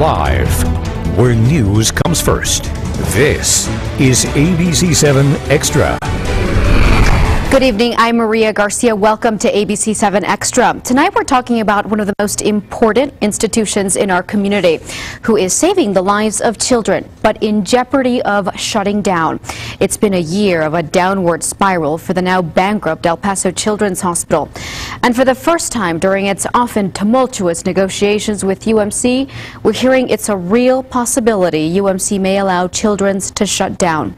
Live, where news comes first. This is ABC-7 Extra. Good evening, I'm Maria Garcia. Welcome to ABC-7 Extra. Tonight we're talking about one of the most important institutions in our community who is saving the lives of children, but in jeopardy of shutting down. It's been a year of a downward spiral for the now bankrupt El Paso Children's Hospital. And for the first time during its often tumultuous negotiations with UMC, we're hearing it's a real possibility UMC may allow Children's to shut down.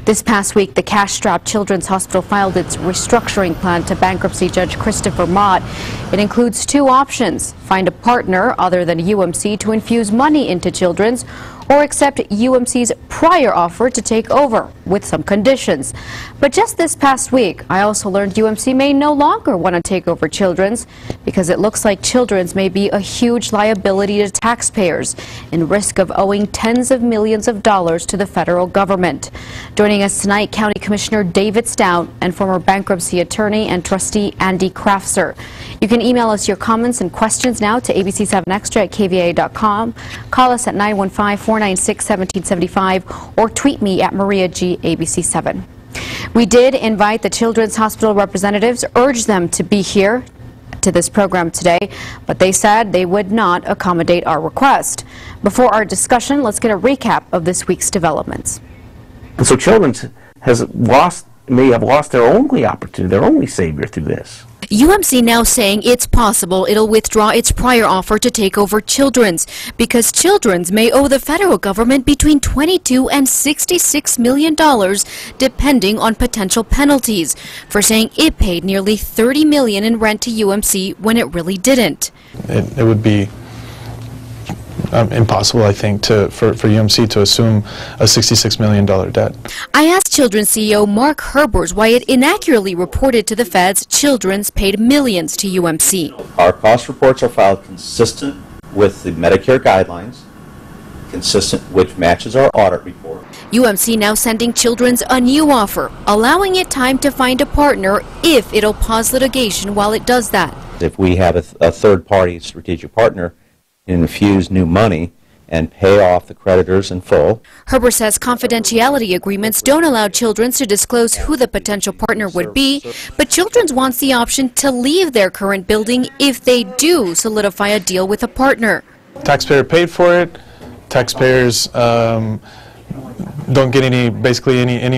This past week, the cash-strapped Children's Hospital filed its restructuring plan to bankruptcy judge Christopher Mott. It includes two options: find a partner other than UMC to infuse money into Children's, or accept UMC's prior offer to take over with some conditions. But just this past week, I also learned UMC may no longer want to take over Children's because it looks like Children's may be a huge liability to taxpayers and risk of owing tens of millions of dollars to the federal government. Joining us tonight, County Commissioner David Stout and former bankruptcy attorney and trustee Andy Krafsur. You can email us your comments and questions now to ABC-7Xtra at KVIA.com. Call us at 915-496-1775 or tweet me at Maria G ABC7. We did invite the Children's Hospital representatives, urge them to be here to this program today, but they said they would not accommodate our request. Before our discussion, let's get a recap of this week's developments. And so Children's may have lost their only opportunity, their only savior through this. UMC now saying it's possible it'll withdraw its prior offer to take over Children's because Children's may owe the federal government between $22 and $66 million depending on potential penalties for saying it paid nearly $30 million in rent to UMC when it really didn't. It would be impossible, I think, for UMC to assume a $66 million debt. I asked Children's CEO Mark Herbers why it inaccurately reported to the feds Children's paid millions to UMC. Our cost reports are filed consistent with the Medicare guidelines, which matches our audit report. UMC now sending Children's a new offer, allowing it time to find a partner if it'll pause litigation while it does that. If we have a third-party strategic partner, infuse new money and pay off the creditors in full. Herbert says confidentiality agreements don't allow Children's to disclose who the potential partner would be, but Children's wants the option to leave their current building if they do solidify a deal with a partner. Taxpayer paid for it. Taxpayers don't get any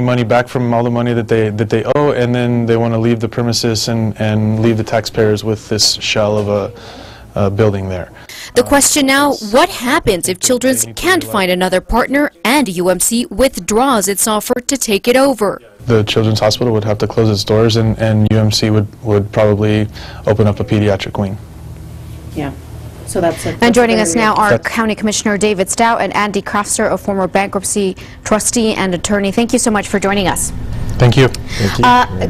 money back from all the money that they owe, and then they want to leave the premises and leave the taxpayers with this shell of a building there. The question now, what happens if Children's can't find another partner and UMC withdraws its offer to take it over? The Children's Hospital would have to close its doors and UMC would probably open up a pediatric wing. Yeah. So that's it. And joining us now are County Commissioner David Stout and Andy Krafsur, a former bankruptcy trustee and attorney. Thank you so much for joining us. Thank you.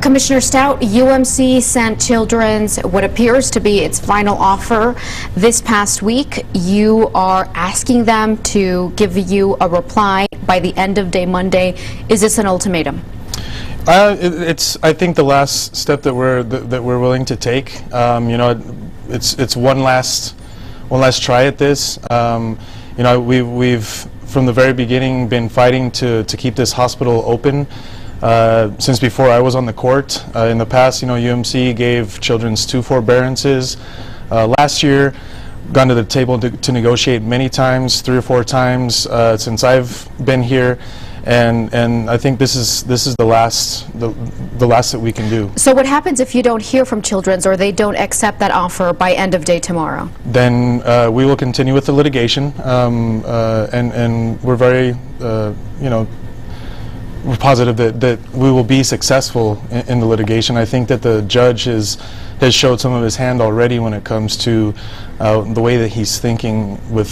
Commissioner Stout, UMC sent Children's what appears to be its final offer this past week. You are asking them to give you a reply by the end of day Monday. Is this an ultimatum? It's I think the last step that we're willing to take. You know, it's one last try at this. You know, we've from the very beginning been fighting to keep this hospital open. Since before I was on the court. In the past, you know, UMC gave Children's 2 forbearances. Last year, gone to the table to negotiate many times, 3 or 4 times since I've been here, and I think this is the last that we can do. So what happens if you don't hear from Children's or they don't accept that offer by end of day tomorrow? Then we will continue with the litigation, and we're very, you know, we're positive that we will be successful in the litigation. I think that the judge has showed some of his hand already when it comes to the way that he's thinking with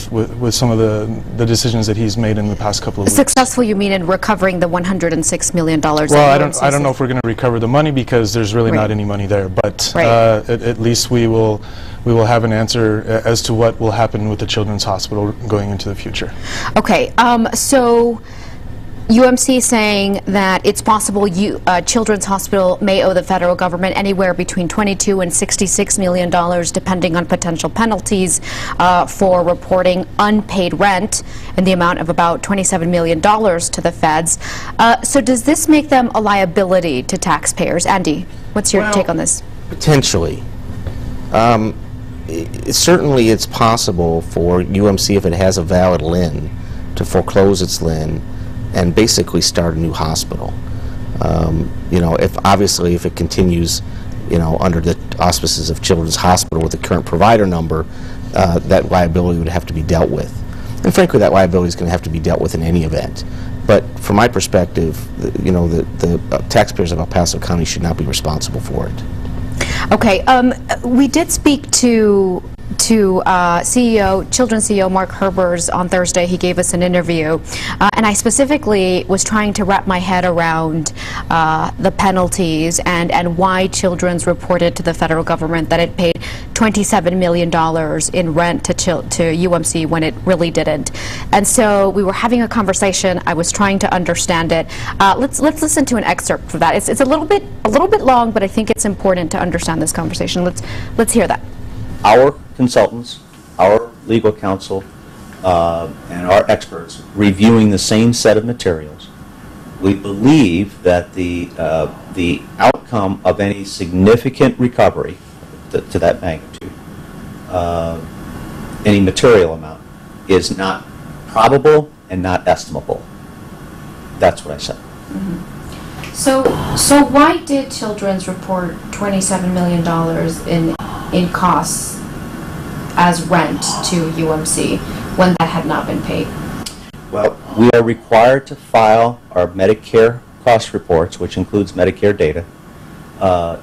some of the decisions that he's made in the past couple of weeks. Successful, you mean in recovering the $106 million? Well, I don't know if we're going to recover the money because there's really not any money there, but at least we will have an answer as to what will happen with the Children's Hospital going into the future. Okay, so UMC saying that it's possible Children's Hospital may owe the federal government anywhere between $22 and $66 million, depending on potential penalties for reporting unpaid rent in the amount of about $27 million to the feds. So does this make them a liability to taxpayers? Andy, what's your take on this? Potentially. Certainly it's possible for UMC, if it has a valid LIN, to foreclose its LIN and basically start a new hospital. You know, obviously if it continues, you know, under the auspices of Children's Hospital with the current provider number, that liability would have to be dealt with. And frankly, that liability is going to have to be dealt with in any event. But from my perspective, you know, the taxpayers of El Paso County should not be responsible for it. Okay, we did speak to Children's CEO Mark Herbers on Thursday. He gave us an interview, and I specifically was trying to wrap my head around the penalties and why Children's reported to the federal government that it paid $27 million in rent to UMC when it really didn't. And so we were having a conversation. I was trying to understand it. Let's listen to an excerpt for that. It's a little bit long, but I think it's important to understand this conversation. Let's hear that. Our consultants, our legal counsel, and our experts reviewing the same set of materials, we believe that the outcome of any significant recovery to that magnitude, any material amount, is not probable and not estimable. That's what I said. Mm-hmm. So why did Children's report $27 million in costs as rent to UMC when that had not been paid? Well, we are required to file our Medicare cost reports, which includes Medicare data,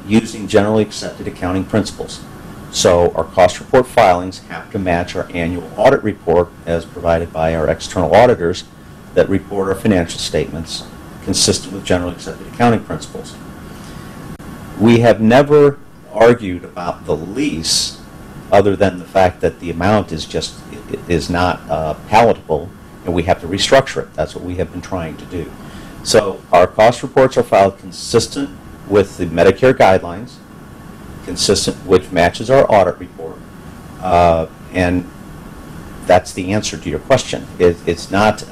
using generally accepted accounting principles. So our cost report filings have to match our annual audit report as provided by our external auditors that report our financial statements consistent with generally accepted accounting principles. We have never argued about the lease other than the fact that the amount is not palatable and we have to restructure it. That's what we have been trying to do. So our cost reports are filed consistent with the Medicare guidelines, consistent which matches our audit report, and that's the answer to your question. It's not,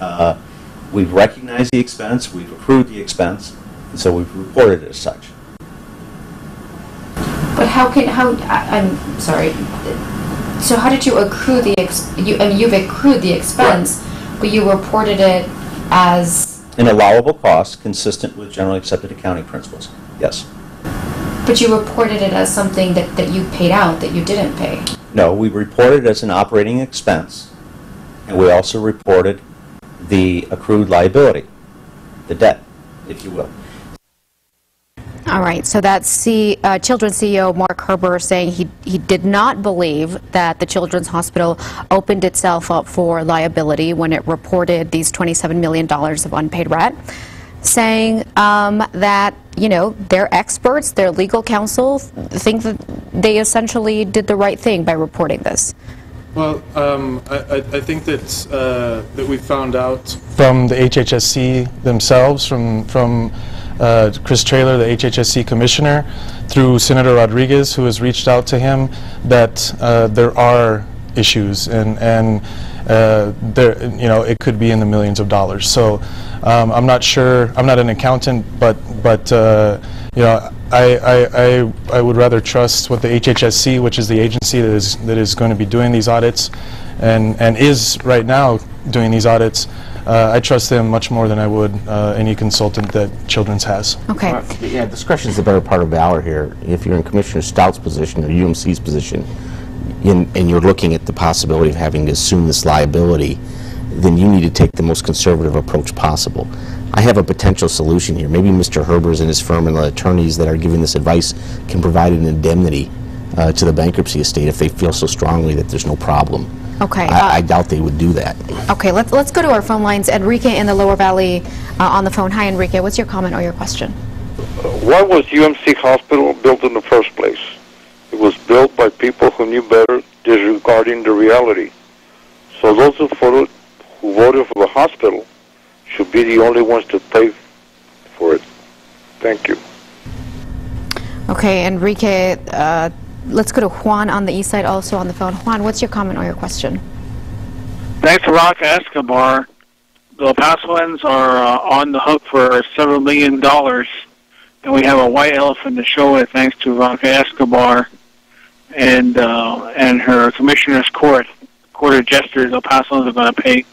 we've recognized the expense, we've accrued the expense, and so we've reported it as such. But I'm sorry, so how did you accrue the, you've accrued the expense, right, but you reported it as? An allowable cost consistent with generally accepted accounting principles, yes. But you reported it as something that you paid out that you didn't pay. No, we reported it as an operating expense, and we also reported the accrued liability, the debt, if you will. All right, so that's Children's CEO Mark Herber saying he did not believe that the Children's Hospital opened itself up for liability when it reported these $27 million of unpaid rent, saying that, you know, their experts, their legal counsel think that they essentially did the right thing by reporting this. Well, I think that we found out from the HHSC themselves, from Chris Traylor, the HHSC commissioner, through Senator Rodriguez, who has reached out to him, that there are issues, and there, you know, it could be in the millions of dollars. So I'm not sure. I'm not an accountant, but you know, I would rather trust what the HHSC, which is the agency that is going to be doing these audits, and is right now doing these audits. I trust them much more than I would any consultant that Children's has. Okay. Yeah, discretion is the better part of valor here. If you're in Commissioner Stout's position or UMC's position, and you're looking at the possibility of having to assume this liability, then you need to take the most conservative approach possible. I have a potential solution here. Maybe Mr. Herbers and his firm and the attorneys that are giving this advice can provide an indemnity to the bankruptcy estate if they feel so strongly that there's no problem. Okay. I doubt they would do that. Okay, let's go to our phone lines. Enrique in the Lower Valley on the phone. Hi, Enrique. What's your comment or your question? Why was UMC Hospital built in the first place? It was built by people who knew better, disregarding the reality. So those who voted for the hospital should be the only ones to pay for it. Thank you. Okay, Enrique, let's go to Juan on the east side, also on the phone. Juan, what's your comment or your question? Thanks to Veronica Escobar, the El Pasoans are on the hook for several $1 million, and we have a white elephant to show it thanks to Veronica Escobar and her commissioner's court of jesters. El Pasoans are going to pay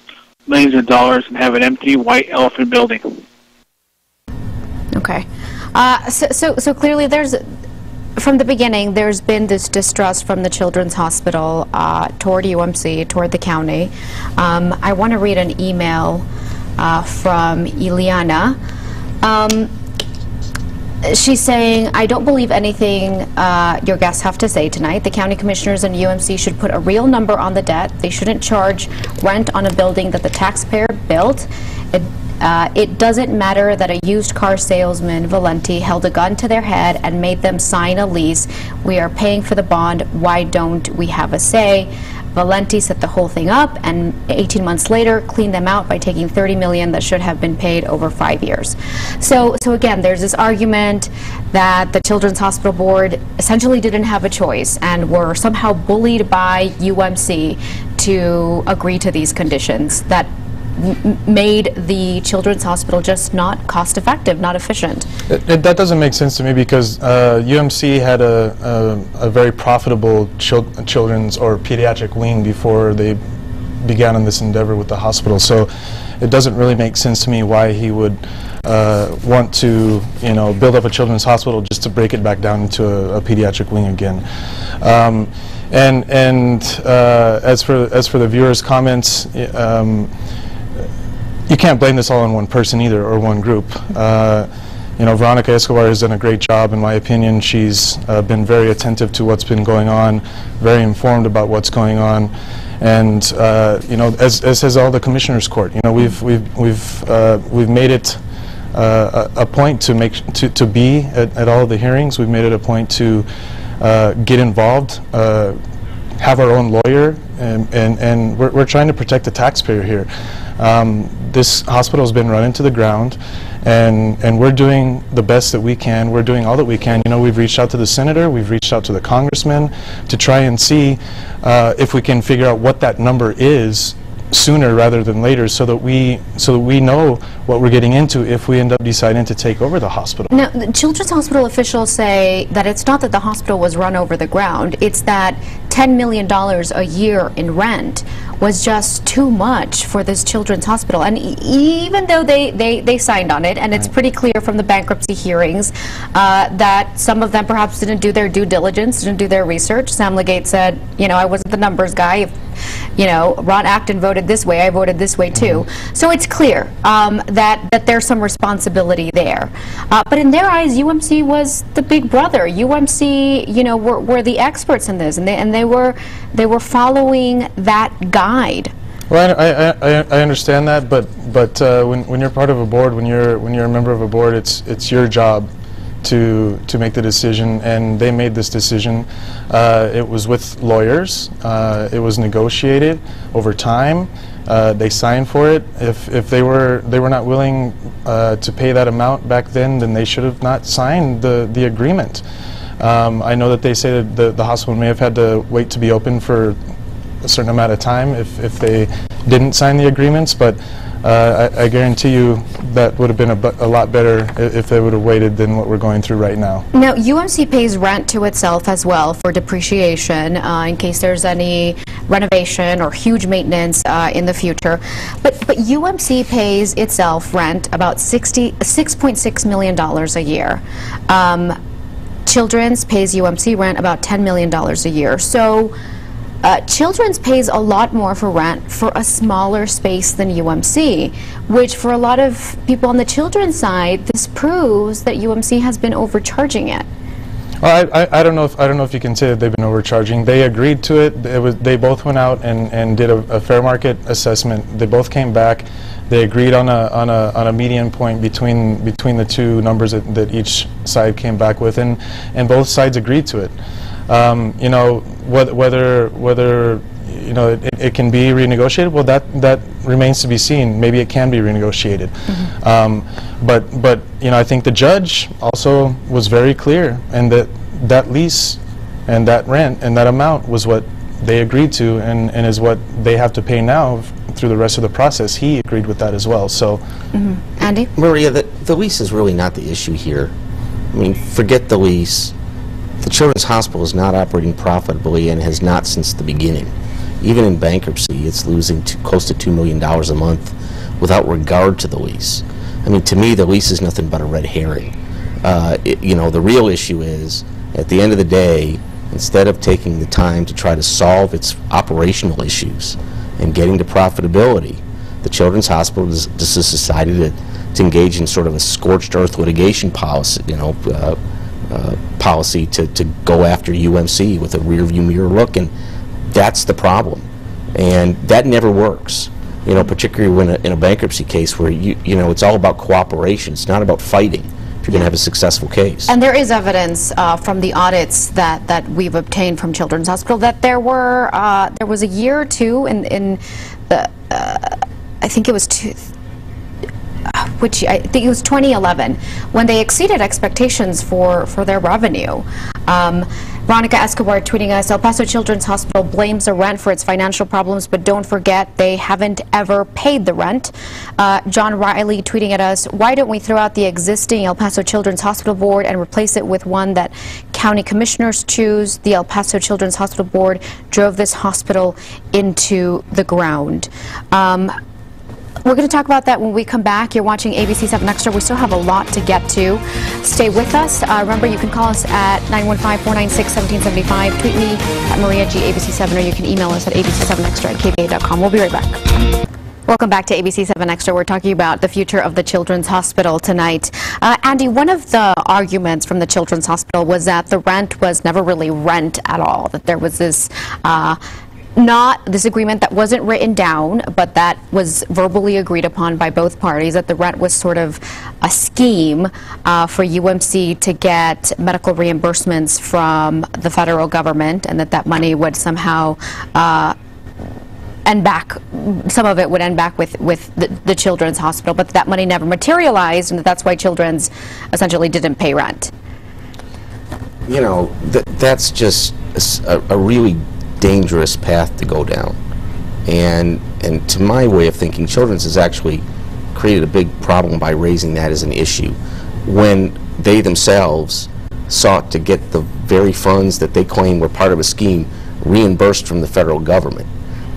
millions of dollars and have an empty white elephant building. Okay. So clearly from the beginning, there's been this distrust from the Children's Hospital toward UMC, toward the county. I want to read an email from Ileana. She's saying, I don't believe anything your guests have to say tonight. The county commissioners and UMC should put a real number on the debt. They shouldn't charge rent on a building that the taxpayer built. It doesn't matter that a used car salesman, Valenti, held a gun to their head and made them sign a lease. We are paying for the bond. Why don't we have a say? Valenti set the whole thing up and 18 months later cleaned them out by taking $30 million that should have been paid over 5 years. So again, there's this argument that the Children's Hospital Board essentially didn't have a choice and were somehow bullied by UMC to agree to these conditions that made the Children's Hospital just not cost effective, not efficient. That doesn't make sense to me because UMC had a very profitable children's or pediatric wing before they began on this endeavor with the hospital. So it doesn't really make sense to me why he would want to, build up a children's hospital just to break it back down into a pediatric wing again. As for the viewers' comments, you can't blame this all on one person either, or one group. Veronica Escobar has done a great job, in my opinion. She's been very attentive to what's been going on, very informed about what's going on, and as has all the commissioners' court. We've made it a point to be at all of the hearings. We've made it a point to get involved, have our own lawyer, and we're trying to protect the taxpayer here. This hospital has been run into the ground, and we're doing the best that we can. We're doing all that we can. We've reached out to the senator, we've reached out to the congressman to try and see if we can figure out what that number is sooner rather than later, so that we know what we're getting into if we end up deciding to take over the hospital. Now, the Children's Hospital officials say that it's not that the hospital was run over the ground, it's that $10 million a year in rent was just too much for this children's hospital. And even though they signed on it, and it's pretty clear from the bankruptcy hearings that some of them perhaps didn't do their due diligence, didn't do their research. Sam Legate said, I wasn't the numbers guy. If, Ron Acton voted this way, I voted this way too. So it's clear that there's some responsibility there. But in their eyes, UMC was the big brother. UMC, were the experts in this, and they were following that guide. Well, I understand that, but when you're part of a board, when you're a member of a board, it's your job to make the decision, and they made this decision. It was with lawyers. It was negotiated over time. They signed for it. If they were not willing to pay that amount back then they should have not signed the agreement. I know that they say that the hospital may have had to wait to be open for a certain amount of time if they didn't sign the agreements, but I guarantee you that would have been a lot better if they would have waited than what we're going through right now. Now, UMC pays rent to itself as well for depreciation in case there's any renovation or huge maintenance in the future. But UMC pays itself rent about $6.6 million a year. Children's pays UMC rent about $10 million a year. So Children's pays a lot more for rent for a smaller space than UMC, which for a lot of people on the children's side, this proves that UMC has been overcharging it. Well, I don't know if you can say that they've been overcharging. They agreed to it. They both went out and did a fair market assessment. They both came back. They agreed on a median point between the two numbers that each side came back with, and both sides agreed to it. Whether you know, it can be renegotiated. Well, that remains to be seen. Maybe it can be renegotiated. But you know, I think the judge also was very clear, and that lease and that rent and that amount was what they agreed to, and is what they have to pay now through the rest of the process. He agreed with that as well. So, Andy? Maria, the lease is really not the issue here. I mean, forget the lease. The Children's Hospital is not operating profitably and has not since the beginning. Even in bankruptcy, it's losing close to $2 million a month without regard to the lease. I mean, to me, the lease is nothing but a red herring. You know, the real issue is, at the end of the day, instead of taking the time to try to solve its operational issues and getting to profitability, the Children's Hospital just decided to engage in sort of a scorched earth litigation policy, you know, policy to go after UMC with a rear view mirror look, and that's the problem. And that never works, you know, particularly when in a bankruptcy case where you know, it's all about cooperation. It's not about fighting if you're going to have a successful case. And there is evidence from the audits that we've obtained from Children's Hospital that there was a year or two in the I think it was I think it was 2011 when they exceeded expectations for their revenue. Veronica Escobar tweeting us, El Paso Children's Hospital blames the rent for its financial problems, but don't forget they haven't ever paid the rent. John Riley tweeting at us, why don't we throw out the existing El Paso Children's Hospital Board and replace it with one that county commissioners choose? The El Paso Children's Hospital Board drove this hospital into the ground. We're going to talk about that when we come back. You're watching ABC-7 Extra. We still have a lot to get to. Stay with us. Remember, you can call us at 915-496-1775. Tweet me at Maria G ABC7, or you can email us at ABC7Extra at KVIA.com. We'll be right back. Welcome back to ABC-7 Extra. We're talking about the future of the Children's Hospital tonight. Andy, one of the arguments from the Children's Hospital was that the rent was never really rent at all, that there was this not this agreement that wasn't written down, but that was verbally agreed upon by both parties, that the rent was sort of a scheme for UMC to get medical reimbursements from the federal government, and that money would somehow end back, some of it would end back with the Children's Hospital, but that money never materialized, and that's why Children's essentially didn't pay rent. You know, that's just a really dangerous path to go down, and to my way of thinking, Children's has actually created a big problem by raising that as an issue when they themselves sought to get the very funds that they claim were part of a scheme reimbursed from the federal government.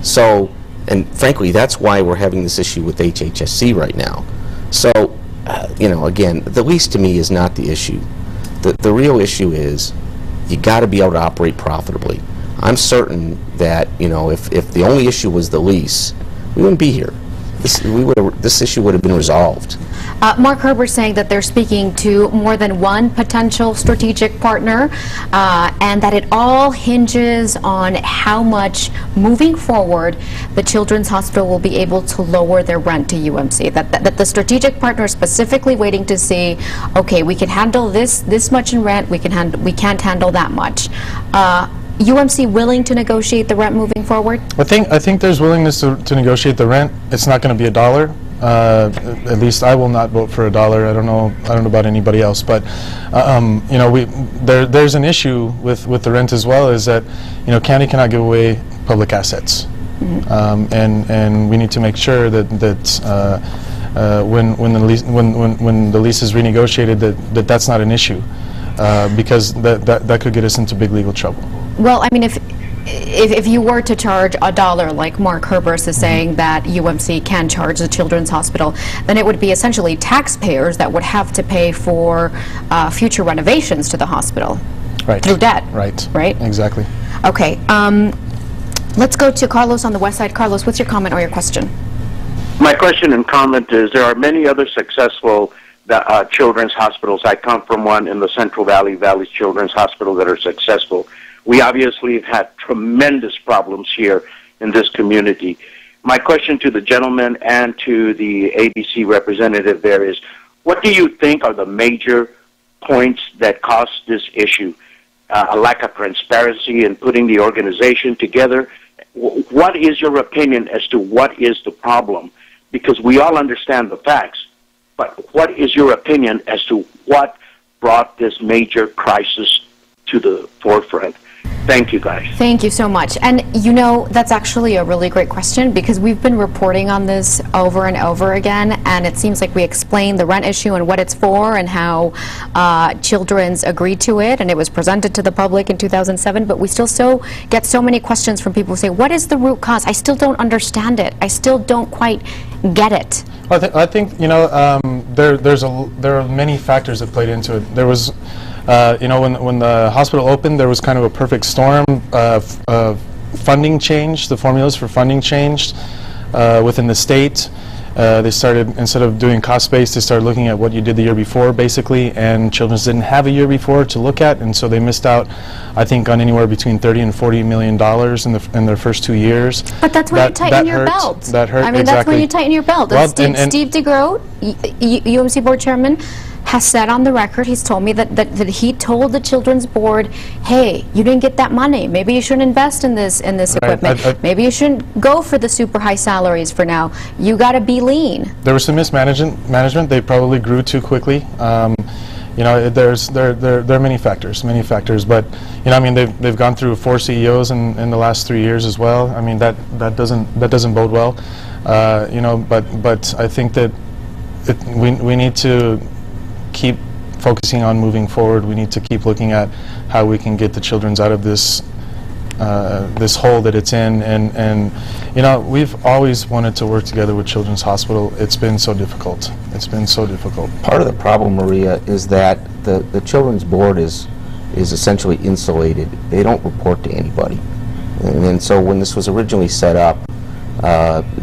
So, and frankly, that's why we're having this issue with HHSC right now. So, you know, again, the lease to me is not the issue. The real issue is you got to be able to operate profitably. I'm certain that, you know, if the only issue was the lease, we wouldn't be here. This issue would have been resolved. Mark Herbert's saying that they're speaking to more than one potential strategic partner, and that it all hinges on how much, moving forward, the Children's Hospital will be able to lower their rent to UMC. That the strategic partner is specifically waiting to see, okay, we can handle this much in rent, we can't handle that much. UMC willing to negotiate the rent moving forward? I think there's willingness to negotiate the rent. It's not going to be $1. At least I will not vote for $1. I don't know about anybody else, but you know, there's an issue with the rent as well. Is that, you know, county cannot give away public assets, and we need to make sure that when the lease is renegotiated, that's not an issue, because that could get us into big legal trouble. Well, I mean, if you were to charge $1, like Mark Herbers is saying that UMC can charge the Children's Hospital, then it would be essentially taxpayers that would have to pay for future renovations to the hospital, right, through debt. Right. Exactly. Okay. Let's go to Carlos on the west side. Carlos, what's your comment or your question? My question and comment is, there are many other successful children's hospitals. I come from one in the Central Valley's Children's Hospital that are successful. We obviously have had tremendous problems here in this community. My question to the gentleman and to the ABC representative there is, what do you think are the major points that cause this issue? A lack of transparency in putting the organization together, What is your opinion as to what is the problem? Because we all understand the facts, but what is your opinion as to what brought this major crisis to the forefront? Thank you, guys. Thank you so much. And you know, that's actually a really great question, because we've been reporting on this over and over again, and it seems like we explained the rent issue and what it's for and how Children's agreed to it, and it was presented to the public in 2007, but we still get so many questions from people who say, what is the root cause? I still don't understand it. I still don't quite get it. I think you know, there are many factors that played into it. There was you know, when the hospital opened, there was kind of a perfect storm of funding change. The formulas for funding changed within the state. They started, instead of doing cost-based, they started looking at what you did the year before, basically, and Children's didn't have a year before to look at, and so they missed out, I think, on anywhere between $30 and $40 million in their first 2 years. But that's when you tighten your belt. That hurt. I mean, exactly. That's when you tighten your belt. Well, Steve DeGroat, UMC board chairman, has said on the record, he's told me that he told the Children's board, hey, you didn't get that money. Maybe you shouldn't invest in this equipment. Maybe you shouldn't go for the super high salaries for now. You got to be lean. There was some mismanagement. They probably grew too quickly. You know, there are many factors, but you know, I mean, they've gone through 4 CEOs in the last 3 years as well. I mean, that doesn't bode well. You know, but I think that we need to keep focusing on moving forward. We need to keep looking at how we can get the Children's out of this this hole that it's in, and you know, we've always wanted to work together with Children's Hospital. It's been so difficult. It's been so difficult. Part of the problem, Maria, is that the Children's Board is essentially insulated. They don't report to anybody, and so when this was originally set up,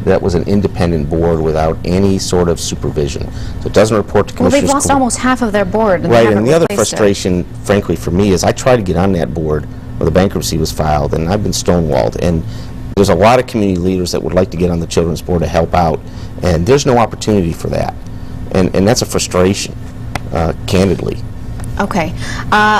that was an independent board without any sort of supervision. So it doesn't report to commissioners. Well, they've lost almost half of their board. And right, and the other frustration, frankly, for me is I tried to get on that board when the bankruptcy was filed, and I've been stonewalled. And there's a lot of community leaders that would like to get on the Children's Board to help out, and there's no opportunity for that. And that's a frustration, candidly. Okay,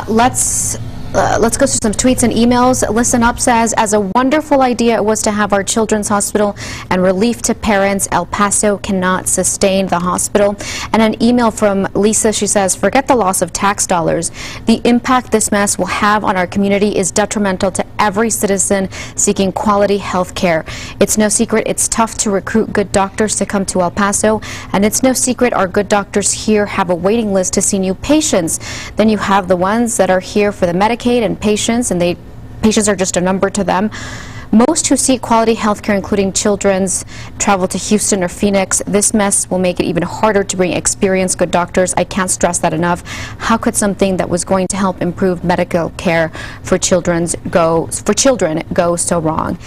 let's go through some tweets and emails. Listen Up says, as a wonderful idea it was to have our Children's Hospital and relief to parents, El Paso cannot sustain the hospital. And an email from Lisa, she says, forget the loss of tax dollars. The impact this mess will have on our community is detrimental to every citizen seeking quality health care. It's no secret it's tough to recruit good doctors to come to El Paso, and it's no secret our good doctors here have a waiting list to see new patients. Then you have the ones that are here for the Medicaid and patients, and patients are just a number to them. Most who seek quality health care, including Children's, travel to Houston or Phoenix. This mess will make it even harder to bring experienced good doctors. I can't stress that enough. How could something that was going to help improve medical care for children go so wrong?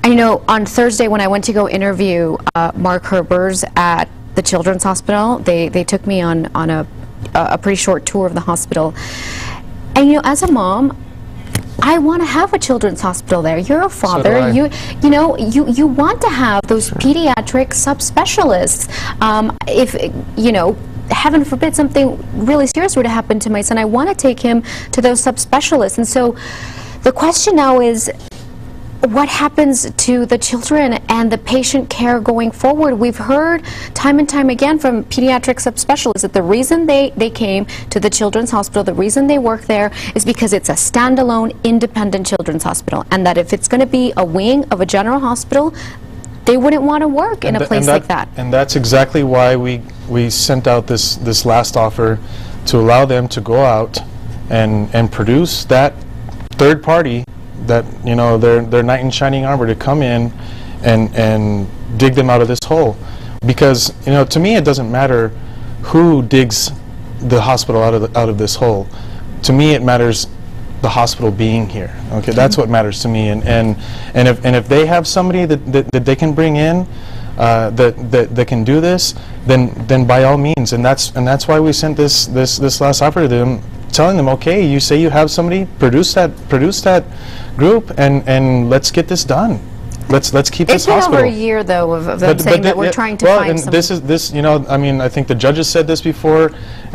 And you know, on Thursday when I went to go interview Mark Herbers at the Children's Hospital, they took me on a pretty short tour of the hospital. And you know, as a mom, I want to have a Children's Hospital there. You're a father. So you know, you want to have those pediatric subspecialists. If you know, heaven forbid something really serious were to happen to my son, I want to take him to those subspecialists. And so, the question now is, what happens to the children and the patient care going forward? We've heard time and time again from pediatric subspecialists that the reason they came to the Children's Hospital, the reason they work there, is because it's a standalone, independent children's hospital, and that if it's going to be a wing of a general hospital, they wouldn't want to work in a place like that. And that's exactly why we sent out this last offer, to allow them to go out and produce that third party, that, you know, their knight in shining armor, to come in and dig them out of this hole. Because, you know, to me it doesn't matter who digs the hospital out of this hole. To me it matters the hospital being here. Okay, that's what matters to me. And if they have somebody that they can bring in that can do this, then by all means. And that's why we sent this last offer to them, telling them, okay, you say you have somebody, produce that group, and let's get this done. Let's keep this hospital. It's been over a year, though, of them saying that we're trying to find some. This, you know, I mean, I think the judges said this before.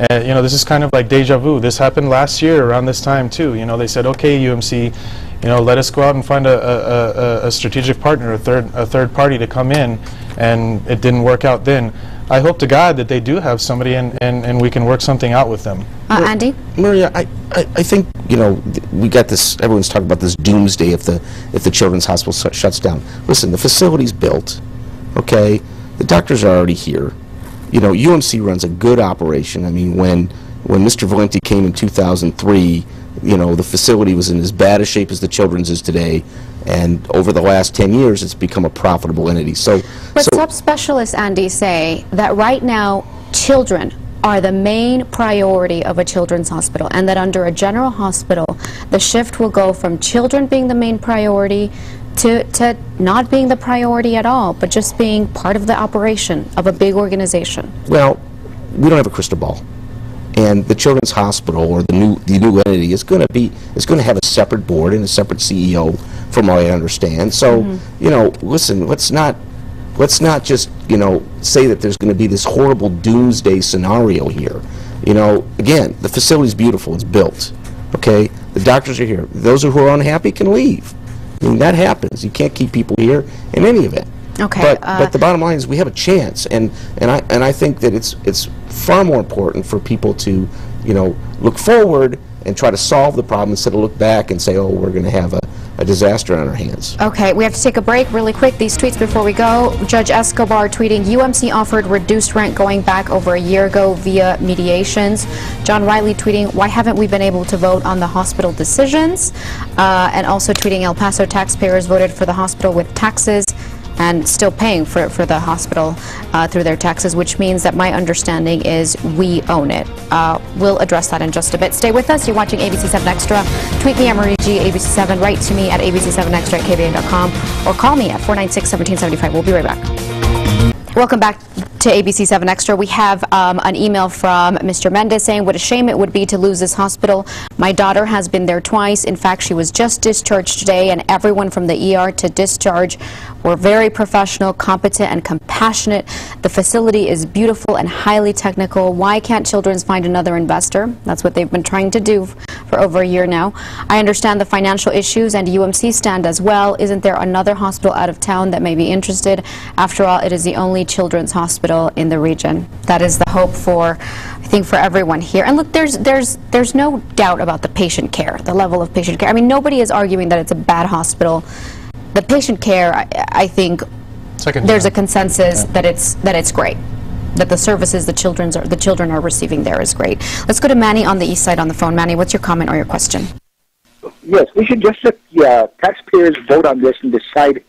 You know, this is kind of like deja vu. This happened last year around this time too. You know, they said, okay, UMC, you know, let us go out and find a strategic partner, a third party to come in, and it didn't work out then. I hope to God that they do have somebody and we can work something out with them. Andy? Maria, I think, you know, we got this, everyone's talking about this doomsday if the children's hospital shuts down. Listen, the facility's built, okay? The doctors are already here. You know, UMC runs a good operation. I mean, when Mr. Valenti came in 2003, you know, the facility was in as bad a shape as the children's is today, and over the last 10 years, it's become a profitable entity. But subspecialists, Andy, say that right now, children are the main priority of a children's hospital, and that under a general hospital, the shift will go from children being the main priority to not being the priority at all, but just being part of the operation of a big organization. Well, we don't have a crystal ball. And the children's hospital, or the new entity, is going to have a separate board and a separate CEO, from what I understand. So, you know, listen, let's not just, you know, say that there's going to be this horrible doomsday scenario here. You know, again, the facility's beautiful, it's built. Okay, the doctors are here. Those who are unhappy can leave. I mean, that happens. You can't keep people here in any event. Okay. But the bottom line is we have a chance, and I think that it's far more important for people to, you know, look forward and try to solve the problem instead of look back and say, oh, we're going to have a disaster on our hands. Okay, we have to take a break really quick. These tweets before we go. Judge Escobar tweeting, UMC offered reduced rent going back over a year ago via mediations. John Riley tweeting, why haven't we been able to vote on the hospital decisions? And also tweeting, El Paso taxpayers voted for the hospital with taxes and still paying for the hospital through their taxes, which means that my understanding is we own it. We'll address that in just a bit. Stay with us. You're watching ABC-7 Extra. Tweet me at Marie G, ABC-7. Write to me at ABC-7Extra at KVIA.com or call me at 496-1775. We'll be right back. Welcome back to ABC-7 Extra. We have an email from Mr. Mendez saying, what a shame it would be to lose this hospital. My daughter has been there twice. In fact, she was just discharged today, and everyone from the ER to discharge were very professional, competent, and compassionate. The facility is beautiful and highly technical. Why can't Children's find another investor? That's what they've been trying to do for over a year now. I understand the financial issues, and UMC stand as well. Isn't there another hospital out of town that may be interested? After all, it is the only children's hospital in the region. That is the hope for, I think, for everyone here. And look, there's no doubt about the patient care, the level of patient care. I mean, nobody is arguing that it's a bad hospital. The patient care, I think, there's a consensus that it's great, that the services the children are receiving there is great. Let's go to Manny on the east side on the phone. Manny, what's your comment or your question? Yes, we should just let the taxpayers vote on this and decide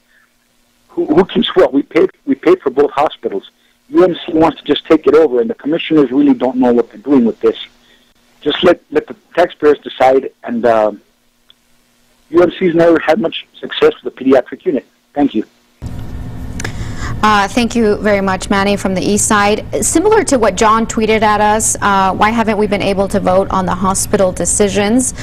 who keeps what. We paid for both hospitals. UMC wants to just take it over, and the commissioners really don't know what they're doing with this. Just let the taxpayers decide, and UMC's never had much success with the pediatric unit. Thank you. Thank you very much, Manny, from the east side. Similar to what John tweeted at us, why haven't we been able to vote on the hospital decisions?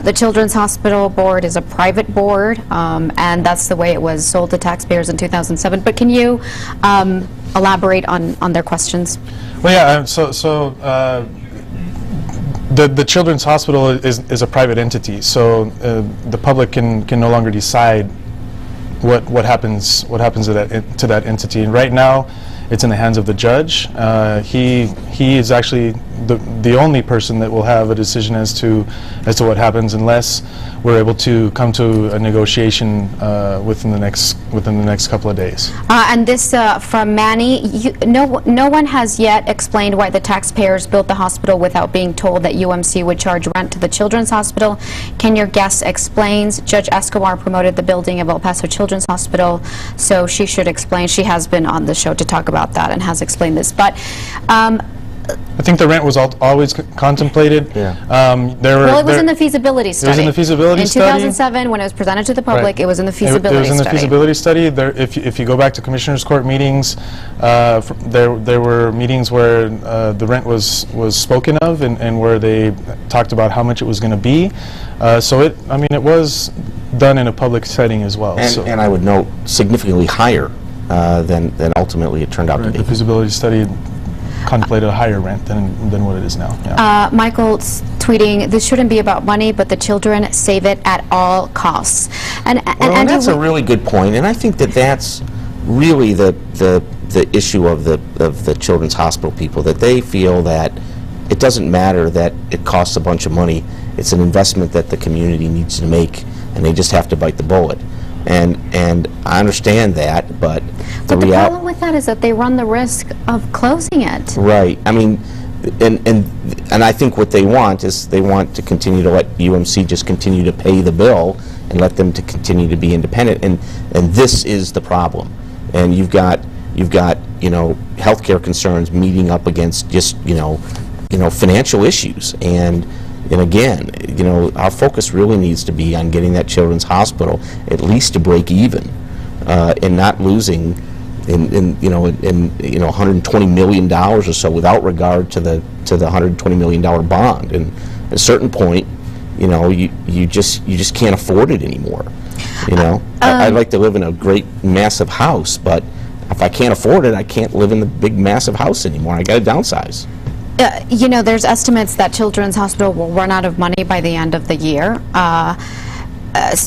The Children's Hospital Board is a private board, and that's the way it was sold to taxpayers in 2007. But can you elaborate on their questions? Well, yeah, the Children's Hospital is a private entity, so the public can no longer decide what happens to that entity. And right now, it's in the hands of the judge. He is actually the only person that will have a decision as to what happens, unless we're able to come to a negotiation within the next couple of days. And this from Manny. No one has yet explained why the taxpayers built the hospital without being told that UMC would charge rent to the Children's Hospital. Can your guest explain? Judge Escobar promoted the building of El Paso Children's Hospital, so she should explain. She has been on the show to talk about that and has explained this. But I think the rent was always contemplated. Yeah. It was in the feasibility study. It was in the feasibility study. In 2007, when it was presented to the public, right. It was in the feasibility study. It was in the feasibility study. If you go back to Commissioners Court meetings, there were meetings where the rent was spoken of and where they talked about how much it was going to be. So it was done in a public setting as well. And I would note significantly higher than ultimately it turned out to be. The feasibility study contemplated a higher rent than what it is now. Yeah. Michael's tweeting, this shouldn't be about money, but the children save it at all costs. And that's a really good point, and I think that that's really the issue of the Children's Hospital people, that they feel that it doesn't matter that it costs a bunch of money. It's an investment that the community needs to make, and they just have to bite the bullet. And I understand that, but the problem with that is that they run the risk of closing it. Right. I mean, and I think what they want is they want to continue to let UMC just continue to pay the bill and let them to continue to be independent. And this is the problem. And you've got healthcare concerns meeting up against just financial issues. And again, our focus really needs to be on getting that children's hospital at least to break even, and not losing in $120 million or so without regard to the $120 million bond. And at a certain point, you just can't afford it anymore. I'd like to live in a great massive house, but if I can't afford it, I can't live in the big massive house anymore. I got to downsize. There's estimates that Children's Hospital will run out of money by the end of the year.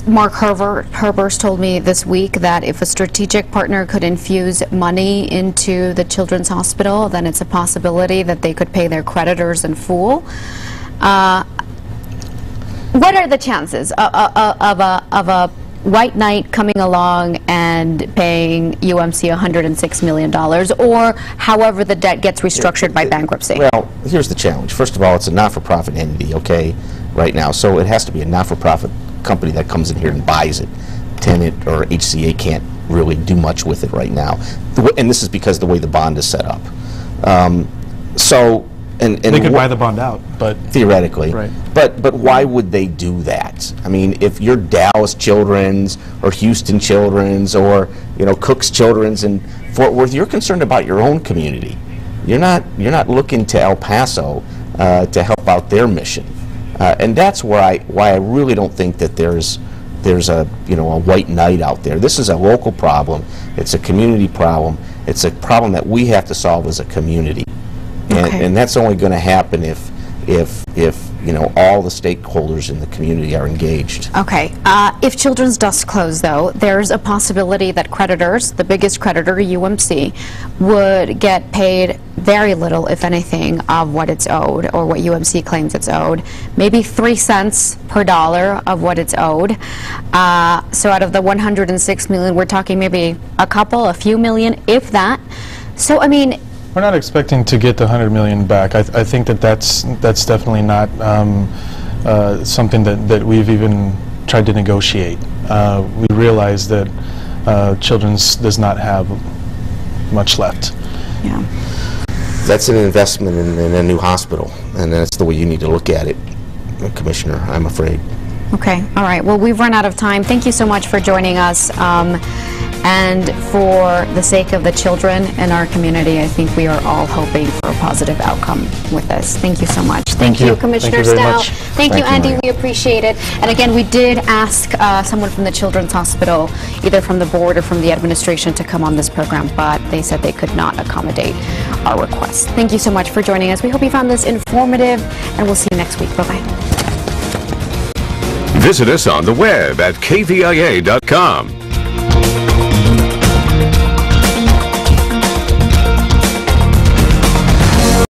Mark Herbers told me this week that if a strategic partner could infuse money into the Children's Hospital, then it's a possibility that they could pay their creditors in full. What are the chances of a white knight coming along and paying UMC $106 million, or however the debt gets restructured by bankruptcy? Well, here's the challenge. First of all, it's a not-for-profit entity, okay, right now, so it has to be a not-for-profit company that comes in here and buys it. Tenant or HCA can't really do much with it right now, and this is because the way the bond is set up. And they could buy the bond out, but theoretically, right. But why would they do that? I mean, if you're Dallas Children's or Houston Children's or Cook's Children's in Fort Worth, you're concerned about your own community. You're not looking to El Paso to help out their mission, and that's why I really don't think that there's a white knight out there. This is a local problem. It's a community problem. It's a problem that we have to solve as a community. And that's only going to happen if all the stakeholders in the community are engaged. Okay. If Children's does close, though, there's a possibility that creditors, the biggest creditor, UMC, would get paid very little, if anything, of what it's owed, or what UMC claims it's owed. Maybe 3 cents per dollar of what it's owed. So out of the $106 million, we're talking maybe a few million, if that. So, I mean, we're not expecting to get the $100 million back. I think that's definitely not something that we've even tried to negotiate. We realize that Children's does not have much left. Yeah. That's an investment in a new hospital, and that's the way you need to look at it, Commissioner, I'm afraid. Okay. All right. Well, we've run out of time. Thank you so much for joining us. And for the sake of the children in our community, I think we are all hoping for a positive outcome with this. Thank you so much. Thank you, Commissioner Stout. Thank you, Andy. Maria. We appreciate it. And again, we did ask someone from the Children's Hospital, either from the board or from the administration, to come on this program, but they said they could not accommodate our request. Thank you so much for joining us. We hope you found this informative, and we'll see you next week. Bye-bye. Visit us on the web at KVIA.com.